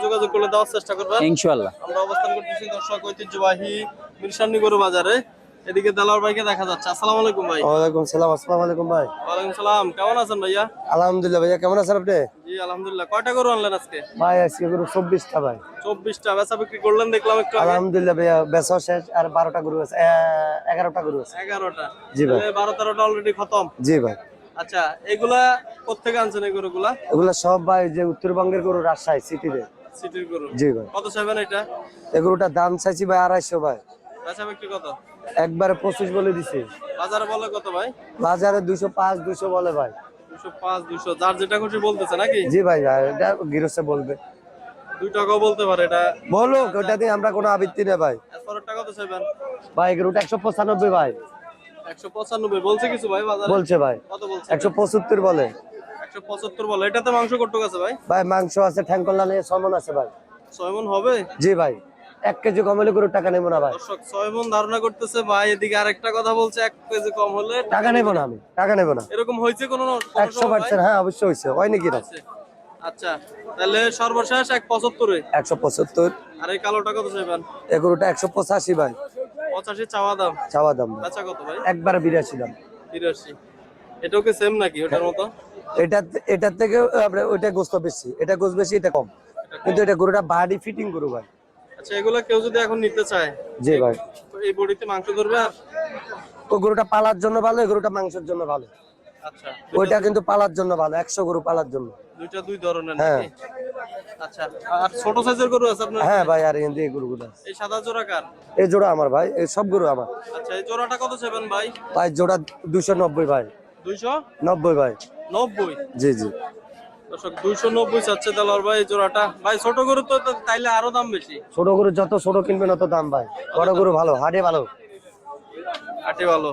যোগাযোগ করলে দেওয়ার চেষ্টা করবেন ইনশাআল্লাহ। আমরা অবস্থান করতেছি দর্শক ঐতিহ্যবাহী মিরসান্নি গরু বাজারে। এদিকে দেলোয়ার ভাইকে দেখা যাচ্ছে। আসসালামু আলাইকুম ভাই। ওয়ালাইকুম সালাম। আসসালামু আলাইকুম ভাই। ওয়ালাইকুম সালাম। কেমন আছেন ভাইয়া? আলহামদুলিল্লাহ ভাইয়া, কেমন আছেন আপনি? জি আলহামদুলিল্লাহ। কয়টা গরু আনলেন আজকে? ভাই আজকে গরু 24টা ভাই। 24টা বেচা বিক্রি করলেন দেখলাম একটু আগে। আলহামদুলিল্লাহ ভাইয়া, বেচা শেষ। আর 12টা গরু আছে, 11টা গরু আছে। 11টা। জি ভাই। 12-13টা অলরেডি খতম। জি ভাই। আচ্ছা, এগুলা কোত্থেকে আনছেন এই গরুগুলা? এগুলা সব ভাই যে উত্তরবঙ্গের গরু, রাজশাহী সিটিতে। সিটির গরু। জি ভাই। কত চাইবেন এটা? এই গরুটার দাম চাইছি ভাই 250 ভাই। বেচা বিক্রি কত? একবারে 25 বলে দিছি। বাজারে বলে কত ভাই? বাজারে 205 200 বলে ভাই। 205 200 যার যেটা খুশি বলতেছে নাকি? জি ভাই, এটা গিরসে বলবে। 2 টাকাও বলতে পারে এটা। বলো, ওটা দিয়ে আমরা কোনো আবৃত্তি নেই ভাই। এরপরের টাকা কত চাইবেন? ভাই গরুটা 195 ভাই। 195 বলছে কিছু ভাই বাজারে? বলছে ভাই। কত বলছে? 175 বলে। 175 বলে। এটাতে মাংস কতটুকু আছে ভাই? ভাই মাংস আছে, ঠ্যাঙ্কলা নিয়ে 6 মণ আছে ভাই। 6 মণ হবে? জি ভাই। 1 কেজি কম হলে গরুর টাকা নেবো না ভাই। দর্শক 6 মণ ধারণা করতেছে ভাই। এদিকে আরেকটা কথা বলছে 1 কেজি কম হলে টাকা নেবো না, আমি টাকা নেবো না। এরকম হয়েছে কোন 100%? হ্যাঁ অবশ্যই হয়েছে, হয় নাকি না? আচ্ছা, তাহলে সর্বশেষ 175 এ। 175। আর এই কালোটা কত চাইবেন? এই গরুটা 185 ভাই। 85 চাওয়া দাম। চাওয়া দাম ভাই। বেচা কত ভাই? একবারে 82 দাম। 83। এটাও কি সেম নাকি ওটার মতো? এটার থেকে আমরা ওইটা গোস্ত বেশি, এটা গোস্ত বেশি, এটা কম। কিন্তু এটা গরুটা বডি ফিটিং গরু ভাই। আচ্ছা, এগুলা কেউ যদি এখন নিতে চায়, জি ভাই, এই বডিতে মাংস ধরবে? আর ওই গরুটা পালার জন্য ভালো, এই গরুটা মাংসের জন্য ভালো। আচ্ছা, ওইটা কিন্তু পালার জন্য ভালো, 100 গরু পালার জন্য। দুইটা দুই ধরনের হ্যাঁ। নাকি? আচ্ছা, আর ছোট সাইজের গরু আছে আপনার? হ্যাঁ ভাই, আর এখান এই গরুগুলো আছে। এই সাদা জোড়া কার? এই জোড়া আমার ভাই, এই সব গরু আমার। আচ্ছা, এই জোড়াটা কত চাইবেন ভাই? ভাই জোড়া 290 ভাই। 290 ভাই। 90? জি জি। দর্শক 290 চাচ্ছে দেলোয়ার ভাই এই জোড়াটা। ভাই ছোট গরু তো তাইলে আরো দাম বেশি। ছোট গরু যত ছোট কিনবেন তত দাম ভাই। বড় গরু ভালো, হাটে ভালো। হাটে ভালো।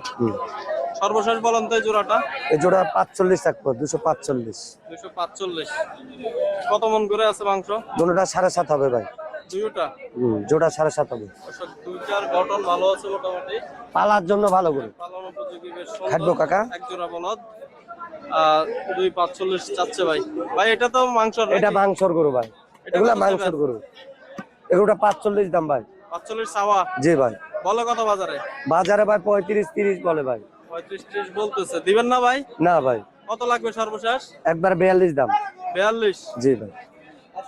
সর্বশেষ বলেন তো এই জোড়াটা? এই জোড়া 45 থাকবে, 245। 245। কত মন করে আছে মাংস? দুটোটা 7.5 হবে ভাই। দুইটা? জোড়া 7.5 হবে। দর্শক দুইটার গঠন ভালো আছে মোটামুটি। পালার জন্য ভালো গরু। পালন উপযোগী বেশ খাটবো সুন্দর। কাকা? এক জোড়া বলদ। 245 চাচ্ছে ভাই। ভাই এটা তো মাংস। এটা মাংসর গরু ভাই। এগুলা মাংসর গরু। এগুলা 45 দাম ভাই। 45 চাওয়া? জি ভাই। বলে কত বাজারে? বাজারে ভাই 35 30 বলে ভাই। 35 30 বলতেছে। দিবেন না ভাই? না ভাই। কত লাগবে সর্বশেষ? একবার 42 দাম। 42? জি ভাই।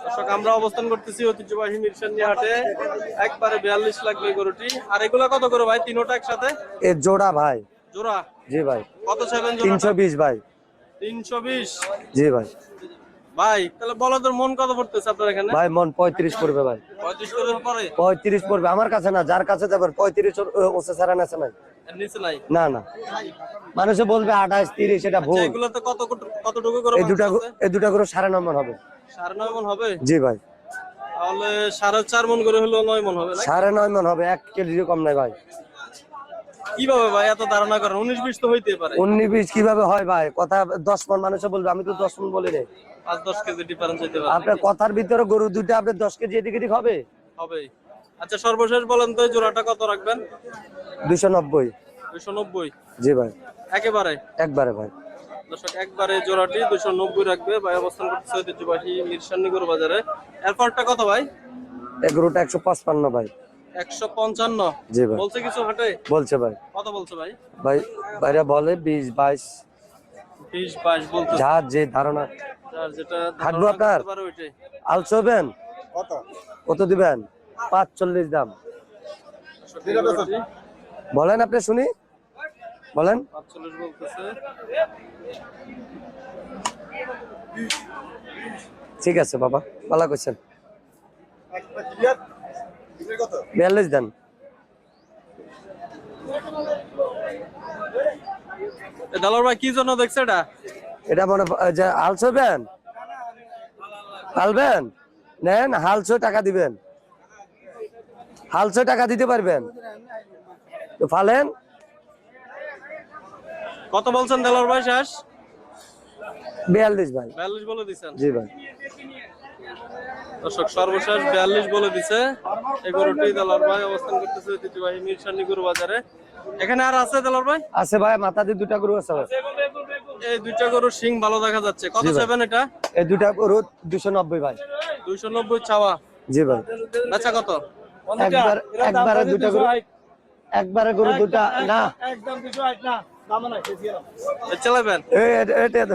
দর্শক আমরা অবস্থান করতেছি ঐতিহ্যবাহী মিরসান্নি হাটে। একবারে 42 লাগবে এই গরুটি। আর এগুলা কত করে ভাই তিনোটা একসাথে? এ জোড়া ভাই। জোড়া? জি ভাই। কত চাইবেন জোড়া? 320 ভাই। 320? জি ভাই। ভাই তাহলে বলদের মন কত পড়তেছে আপনার এখানে? ভাই মন 35 পড়বে ভাই। 35 করে পড়ে? 35 পড়বে আমার কাছে না, যার কাছে যাবেন 35 ওসে ছাড়া আছে নাই। এর নিচে নাই? না না, মানুষে বলবে 28 30, এটা ভুল। এগুলো তো কতটুকু করে? এই দুটা করে 9.5 মণ হবে। 9.5 মণ হবে? জি ভাই। তাহলে 4.5 মণ করে হলো 9 মণ হবে না? 9.5 মণ হবে, 1 কেজির কম নাই ভাই। কিভাবে ভাই এত ধারণা করেন? 19 20 তো হইতে পারে। 19 20 কিভাবে হয় ভাই? কথা 10 মণ মানুষে বলবে, আমি তো 10 মণ বলি রে। 5-10 কেজি ডিফারেন্স হইতে পারে। আপনার কথার ভিতরে গরু দুইটা আপনি 10 কেজি এদিক এদিক হবে? হবে। আচ্ছা সর্বশেষ বলেন তো এই জোড়াটা কত রাখবেন? 290। 290? জি ভাই। একেবারে? একবারে ভাই। দর্শক একবারে জোড়াটি 290 রাখবে ভাই। অবস্থান করতেছে ঐতিহ্যবাহী মিরসান্নি গরু বাজারে। এরপরটা কত ভাই? এই গরুটা 155 ভাই। 155? জি ভাই। বলছে কিছু হাটে? বলছে ভাই। কত বলছে ভাই? ভাই বাইরে বলে 20 22। 20 22 বলতে যার যে ধারণা। যার যেটা হাঁটবো আপনার? পারে ওইটাই। আলসো হবেন? কত দিবেন? 45 দাম। বলেন আপনি শুনি, বলেন। 45 বলতেছে। ঠিক আছে বাবা, ভালো কইছেন। 42 দেন। দালার ভাই কি জন্য দেখছে এটা? এটা মনে যে আলসো হবেন, হালবেন নেন, হালসো টাকা দিবেন, হালসো টাকা দিতে পারবেন তো ফালেন। কত বলছেন দালার ভাই শেষ? 42 ভাই। 42 বলে দিছেন? জি ভাই। দর্শক সর্বশেষ 42 বলে দিছে এই গরুটি। দালার ভাই অবস্থান করতেছে ঐতিহ্যবাহী মিরসান্নি গরু বাজারে। এখানে আর আছে দালার ভাই? আছে ভাই, মাথা দিয়ে দুটা গরু আছে ভাই। এই দুইটা গরুর শিং ভালো দেখা যাচ্ছে। কত চাইবেন এটা? এই দুটা গরু 290 ভাই। 290 চাওয়া। জি ভাই। বেচা কত? একবারে দুটা গরু, একবারে গরু দুটা না চালাবেন। এটা